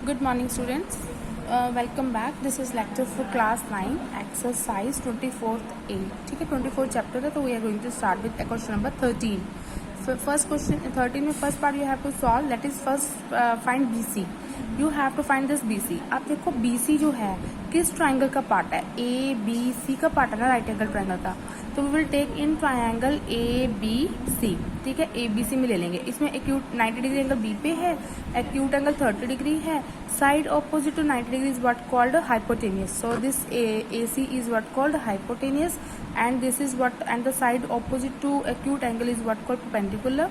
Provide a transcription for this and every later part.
Good morning, students. Welcome back. This is lecture for class 9, exercise 24th A. ठीक है, 24 chapter है, तो we are going to start with question number 13. So first question 13 में first part you have to solve, that is first find BC. You have to find this BC. आप देखो BC जो है किस ट्राइंगल का part है, ABC का part है ना, राइट एंगल ट्राइंगल का. तो we will take in triangle ABC. ठीक है, ABC में ले लेंगे. इसमें एक्यूट 90 डिग्री एंगल B पे है, एक्यूट एंगल 30 डिग्री है. Side opposite to 90 degree is what called hypotenuse. So this AC is what called hypotenuse and this is what, and the side opposite to acute angle is what called perpendicular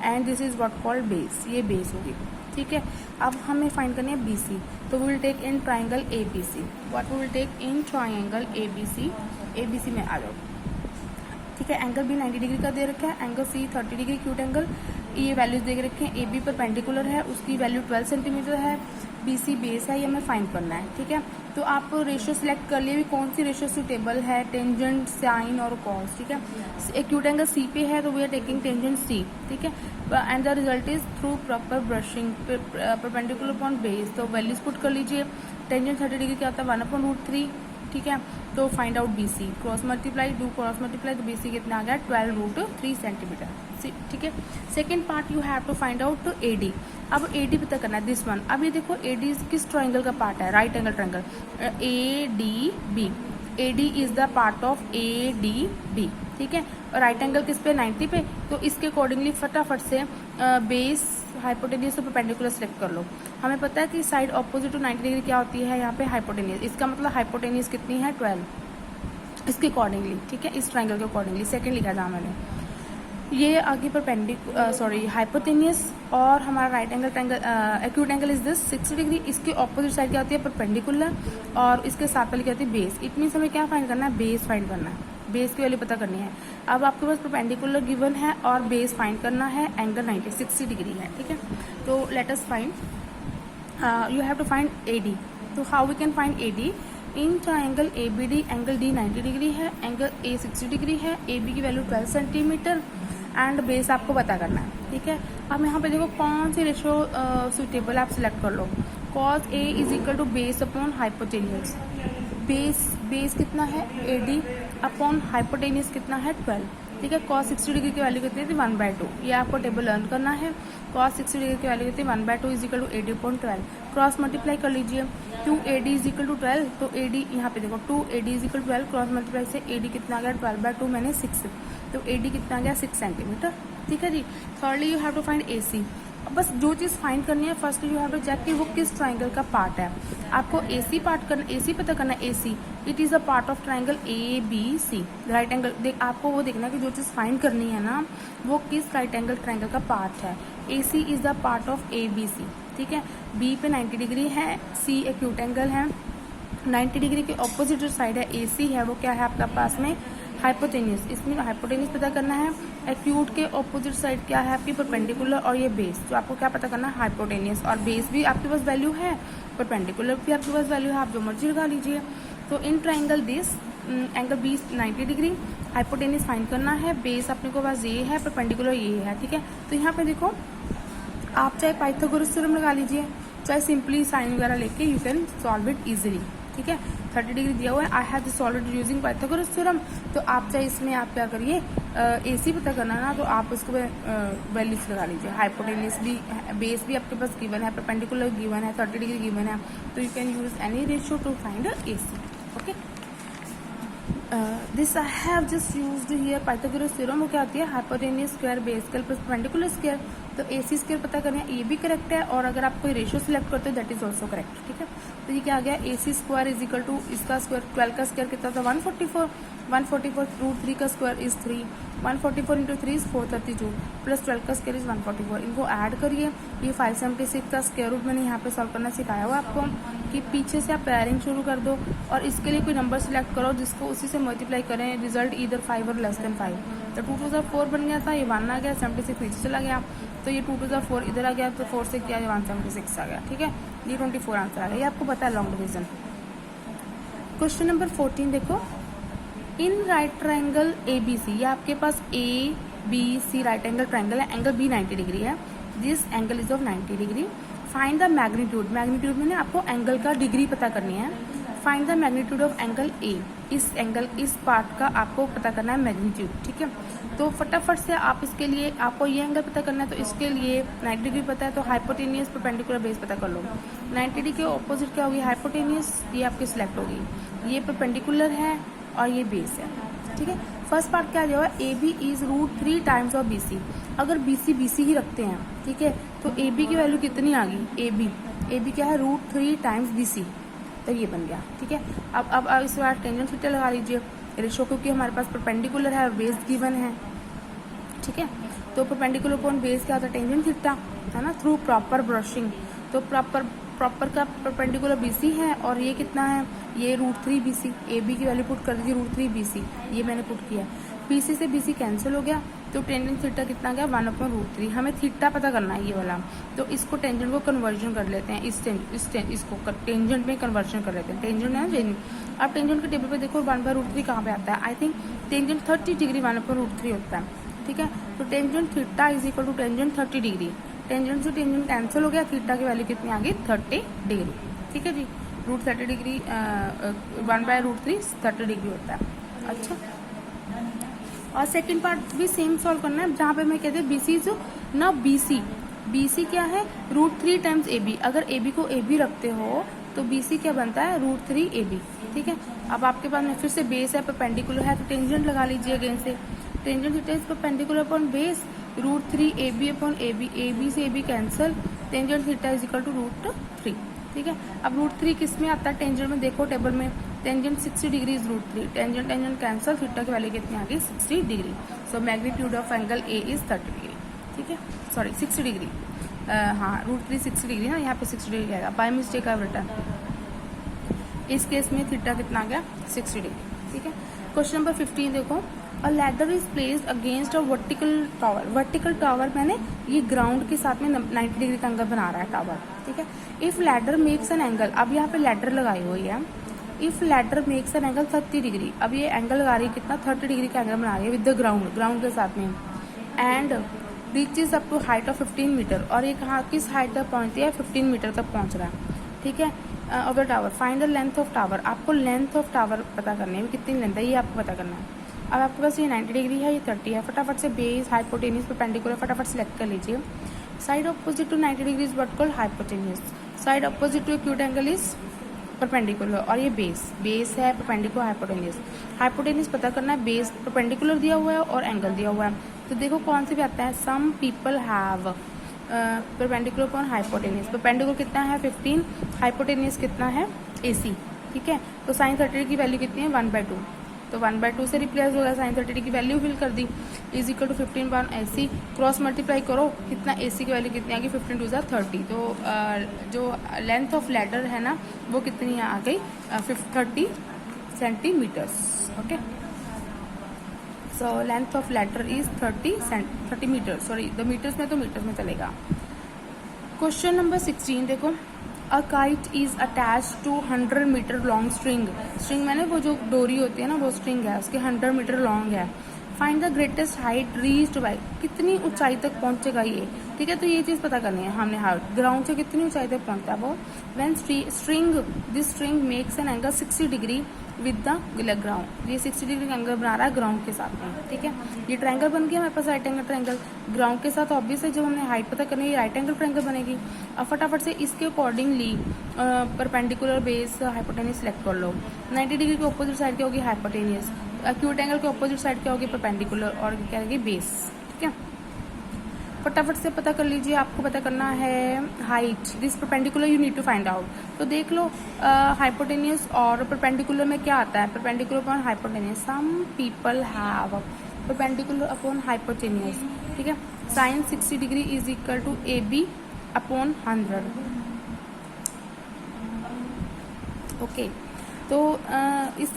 and this is what called base. ये base होगी. ठीक है, अब हमें find करनी है BC. तो we will take in triangle ABC. What we will take in triangle ABC. ABC में आ जाओ. ठीक है, एंगल B 90 डिग्री का दे रखा है, angle C 30 degree acute angle. ये वैल्यूज दे रखे हैं. AB परपेंडिकुलर है, उसकी वैल्यू 12 सेंटीमीटर है. BC बेस है, ये हमें फाइंड करना है. ठीक है, तो आप रेशियो सिलेक्ट कर लिए भी कौन सी रेशियो सुटेबल है, टेंजेंट, साइन और कॉस. ठीक है, एक्यूट एंगल C पे है तो we are taking tangent C. ठीक है, and the result is through proper brushing perpendicular upon base. तो वैल्यूज पुट कर लीजिए. टेंजेंट 30 डिग्री क्या होता है 1/√3. ठीक है, तो find out BC. Cross multiply, do cross multiply, तो BC कितना आ गया 12√3 सेंटीमीटर. ठीक है, second part you have to find out AD. अब AD पता करना है, दिस वन. अब ये देखो AD किस ट्राइंगल का पार्ट है, right angle triangle ADB. AD is the part of ADB. ठीक है, और राइट एंगल किस पे 90 पे. तो इसके अकॉर्डिंगली फटाफट से बेस, हाइपोटेनियस और परपेंडिकुलर सेलेक्ट कर लो. हमें पता है कि साइड ऑपोजिट टू 90 डिग्री क्या होती है यहाँ पे हाइपोटेनियस. इसका मतलब हाइपोटेनियस कितनी है 12 इसके अकॉर्डिंगली. ठीक है, इस ट्राइंगल के अकॉर्डिंगली सेकंड लिखा था मैंने. ये आगे हाइपोटेनियस और हमारा right angle triangle acute angle is this 60 degree. इसके ऑपोजिट साइड क्या होती है परपेंडिकुलर, और इसके साथ वाली क्या होती है बेस. इट मीन्स हमें क्या फाइंड करना है, बेस फाइंड करना है. बेस की वैल्यू पता करनी है. अब आपके पास परपेंडिकुलर गिवन है और बेस फाइंड करना है. एंगल 60 डिग्री है. ठीक है, तो let us find, you have to find AD. तो how we can find AD in triangle ABD. Angle D 90 degree है, एंगल A 60 डिग्री है, AB की वैल्यू 12 सेंटीमीटर एंड बेस आपको पता करना है. ठीक है, अब यहाँ पे देखो कौन सी रेशियो सुटेबल आप सिलेक्ट कर लो. cos A is equal to base upon hypotenuse. Base कितना है AD अपॉन हाइपोटेनियस कितना है 12. ठीक है, cos 60 डिग्री की वैल्यू कितनी थी 1/2. ये आपको टेबल लर्न करना है. cos 60 डिग्री की वैल्यू कितनी 1/2 is equal to AD upon 12. Cross multiply कर लीजिए. 2AD is equal to 12. तो AD यहाँ पे देखो 2AD is equal to 12. Cross multiply से AD कितना आ गया 12/2 मैंने 6. तो AD कितना आ गया 6 सेंटीमीटर. ठीक है जी. Thirdly you have to find AC. अब बस जो चीज़ फाइंड करनी है first you have to check कि वो किस ट्राइंगल का पार्ट है. आपको AC पार्ट करना, AC पता करना है. AC it is a part of triangle ABC. Right angle देख, आपको वो देखना है कि जो चीज़ फाइंड करनी है ना वो किस राइट एंगल ट्राइंगल का पार्ट है. AC is the part of ABC. ठीक है, B पे 90 डिग्री है, C एक्यूट एंगल है. 90 डिग्री के ऑपोजिट जो साइड है AC है वो क्या है आपका पास में हाइपोटेनियस. इसमें हाइपोटेनियस पता करना है. एक्यूट के ऑपोजिट साइड क्या है आपकी परपेंडिकुलर और ये बेस. तो आपको क्या पता करना है हाइपोटेनियस, और बेस भी आपके पास वैल्यू है, परपेंडिकुलर भी आपके पास वैल्यू है, आप जो मर्जी लगा लीजिए. तो in triangle this angle B 90 degree, hypotenuse find करना है. बेस अपने को पास ये है, परपेंडिकुलर ये है. ठीक है, तो यहाँ पे देखो आप चाहे पाइथागोरस थ्योरम लगा लीजिए, चाहे सिंपली साइन वगैरह लेके you can solve it easily. ठीक है, 30 डिग्री दिया हुआ है. I have solve it using Pythagoras theorem. तो आप चाहे इसमें आप क्या करिए, AC पता करना ना तो आप उसको वैल्यूज लगा लीजिए. हाइपोटेनियस भी, बेस भी आपके पास गिवन है, परपेंडिकुलर गिवन है, 30 डिग्री गिवन है. तो you can use any ratio two find AC. Okay, this I have just used here Pythagoras theorem. वो क्या होती है hypotenuse square base square plus perpendicular square. तो AC स्क्वायर पता करना है, ये भी करेक्ट है. और अगर आप कोई रेशियो सिलेक्ट करते हो दैट इज ऑल्सो करेक्ट. ठीक है, तो ये क्या आ गया AC square is equal to इसका स्क्वायर 12 का स्क्वायर कितना था 144. 144√3 का square is 3. 144 into 3 is 432 plus 12 का स्क्वायर इज 144. इनको ऐड करिए. ये 576 का स्क्वायर रूट मैंने यहाँ पे सॉल्व करना सिखाया हुआ आपको कि पीछे से आप पेयरिंग शुरू कर दो और इसके लिए कोई नंबर सिलेक्ट करो जिसको उसी से मल्टीप्लाई करें. रिजल्ट इधर 5 और लेस देन 5. तो 2 टू 4 बन गया था, ये 1 आ गया, 76 नीचे चला गया. तो ये 2 टू 4 इधर आ गया, तो 4 से किया 176 आ गया. ठीक है, ये 24 आंसर आ गया. ये आपको पता है लॉन्ग डिवीजन. क्वेश्चन नंबर 14 देखो. इन राइट ट्राइंगल ABC, ये आपके पास ABC राइट एंगल ट्राइंगल है. एंगल B 90 डिग्री है. This angle is of 90 degree. Find the magnitude, magnitude में आपको एंगल का डिग्री पता करनी है। Find the magnitude of angle A, इस एंगल इस पार्ट का आपको पता करना है मैग्नीट्यूड, ठीक है। तो फटाफट से आप इसके लिए आपको ये एंगल पता करना है, तो इसके लिए 90 डिग्री पता है, तो हाइपोटेनियस परपेंडिकुलर बेस पता कर लो। 90 डिग्री के ऑपोजिट क्या होगी, हाइपोटेनियस, ये आपकी सिलेक्ट होगी। ये परपेंडिकुलर है और ये बेस है, ठीक है। फर्स्ट पार्ट क्या दिया हुआ है, A B is √3 times of B C. अगर बी सी ही रखते हैं, ठीक है, तो ए बी की वैल्यू कितनी आ गई, ए बी क्या है, √3 टाइम्स बी सी, तो ये बन गया, ठीक है। अब इस बार टेंजेंट थीटा लगा लीजिए रेशो, क्योंकि हमारे पास परपेंडिकुलर है, बेस गिवन है, ठीक है। तो परपेंडिकुलर अपॉन बेस क्या होता है, टेंजेंट थीटा, है ना, थ्रू प्रॉपर ब्रशिंग। तो प्रॉपर का परपेंडिकुलर बीसी है और ये कितना है, ये √3 BC। ए बी की वैल्यू पुट कर दीजिए √3 BC, ये मैंने पुट किया। BC से BC कैंसिल हो गया, तो टेंजेंट थीटा कितना गया, 1/√3। हमें थीटा पता करना है ये वाला, तो इसको टेंजेंट को कन्वर्जन कर लेते हैं, इसको टेंजेंट में कन्वर्जन कर लेते हैं। टेंजेंट है टेंजेंट, अब टेंजेंट के टेबल पे देखो 1/√3 कहाँ पे आता है, आई थिंक टेंजेंट 30 डिग्री 1/√3 होता है, ठीक है। तो tangent theta is equal to tangent 30 degree. Tangent से टेंजेंट कैंसिल हो गया, थीटा की वैल्यू कितनी आ गई, 30 डिग्री, ठीक है जी। √30 डिग्री 1/√3 30 डिग्री होता है। अच्छा, और सेकंड पार्ट भी सेम सॉल्व करना है, जहाँ पे मैं कहते हैं बीसी जो ना बीसी क्या है, √3 टाइम्स ए बी। अगर ए बी को ए बी रखते हो तो बीसी क्या बनता है, √3 AB, ठीक है। अब आपके पास में फिर से बेस है, परपेंडिकुलर है, तो टेंजेंट लगा लीजिए अगेन से। Tangent theta is perpendicular upon base, √3 AB upon A B से A B cancel, tangent theta is equal to √3, ठीक है। अब √3 किस में आता है, टेंजेंट में देखो टेबल में, tangent 60 degree is √3, tangent cancel, theta की वैल्यू कितनी आ गई, 60 degree. So magnitude of angle A is 30 degree, ठीक है, सॉरी 60 डिग्री, हाँ √3 60 डिग्री ना, यहाँ पे 60 डिग्री आएगा, बाय मिस्टेक आई रिटर्न। इस केस में थीटा कितना आ गया, 60 डिग्री, ठीक है। क्वेश्चन नंबर 15 देखो, अ ladder is placed against a vertical tower. Vertical tower मैंने ये ग्राउंड के साथ में 90 डिग्री का एंगल बना रहा है टावर, ठीक है। If ladder makes an angle, अब यहाँ पे लैडर लगाई हुई है, if ladder makes an angle 30 degree, अब ये एंगल लगा रही है कितना, 30 डिग्री का एंगल बना रही है विद द ग्राउंड के साथ में, and reaches up to height of 15 metre, और ये कहाँ किस हाइट तक पहुंचती है, 15 मीटर तक पहुंच रहा है, ठीक है। Of the tower, find the length of tower, आपको लेंथ ऑफ टावर पता करनी है, कितनी लेंथ है ये आपको पता करना है। अब आपके पास ये 90 डिग्री है, ये 30 है, फटाफट से बेस, हाइपोटेनियस, परपेंडिकुलर फटाफट सेलेक्ट कर लीजिए। Side opposite to 90 degree is what called hypotenuse, side opposite to acute angle is perpendicular, और ये बेस है, परपेंडिकुलर, हाइपोटेनियस पता करना है, बेस परपेंडिकुलर दिया हुआ है और एंगल दिया हुआ है। तो देखो कौन से भी आता है, some people have perpendicular upon hypotenuse, perpendicular कितना है 15, हाइपोटेनियस कितना है AC, ठीक है। तो साइन 30 की वैल्यू कितनी है, 1/2, तो 1/2 से रिप्लेस हो गया, साइन 30 की वैल्यू फिल कर दी, is equal to 15 upon AC, cross multiply करो, कितना AC की वैल्यू कितनी आ गई, 15 2 30, तो जो लेंथ ऑफ लैडर है ना वो कितनी आ गई, 30 centimetres, okay. So length of ladder is 30 metre, sorry the metres में तो मीटर्स में चलेगा। क्वेश्चन नंबर 16 देखो, a kite is attach to 100 metre long string मैंने वो जो डोरी होती है ना वो स्ट्रिंग है, उसके 100 मीटर लॉन्ग है। Find the greatest height reached bye, कितनी ऊंचाई तक पहुंचेगा ये, ठीक है। तो ये चीज पता करनी है हमने, हाइट ग्राउंड से कितनी ऊंचाई तक पहुंचता है वो। When this string makes an angle 60 degree with the ground, ये 60 डिग्री का एंगल बना रहा है ग्राउंड के साथ में, ठीक है। ये ट्रायंगल बन गया हमारे पास, राइट एंगल ट्रायंगल ग्राउंड के साथ, ऑब्वियस है जब हमने हाइट पता करनी है राइट एंगल ट्रायंगल बनेगी। अब फटाफट से इसके accordingly perpendicular base hypotenuse select कर लो। 90 डिग्री के ऑपोजिट साइड क्या होगी, हाइपोटेनियस, एक्यूट एंगल के ऑपोजिट साइड क्या होगी, परपेंडिकुलर, और क्या होगी, बेस, ठीक है। फटाफट से पता कर लीजिए, आपको पता करना है height, this perpendicular you need to find out. तो देख लो हाइपोटेनियस और परपेंडिकुलर में क्या आता है, perpendicular upon hypotenuse, some people have perpendicular upon hypotenuse, ठीक है। Sine 60 degree is equal to AB upon 100, okay. तो इस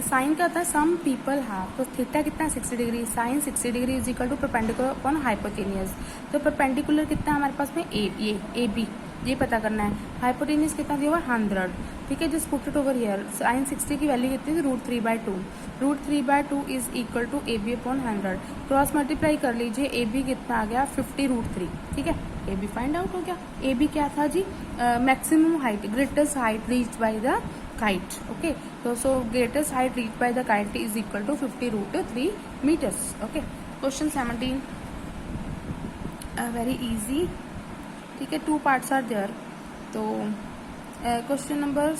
साइन का था सम पीपल हैव, तो थीटा कितना है 60 degree, sine 60 degree is equal to perpendicular upon hypotenuse. तो परपेंडिकुलर कितना है हमारे पास में, AB, ये पता करना है। हाइपोटेन्यूज कितना दिया हुआ 100, ठीक है। Just put it over here. Sine 60 की वैल्यू कितनी थी, √3/2। √3/2 is equal to AB upon 100। Cross multiply कर लीजिए, AB कितना आ गया 50√3, ठीक है। AB फाइंड आउट हो गया। AB क्या था जी, maximum height, greatest height reached by the kite, okay. तो so greatest height reached by the kite is equal to 50√3 metres, okay. Question 17 very easy, ठीक है। 2 पार्ट्स आर देयर। तो question number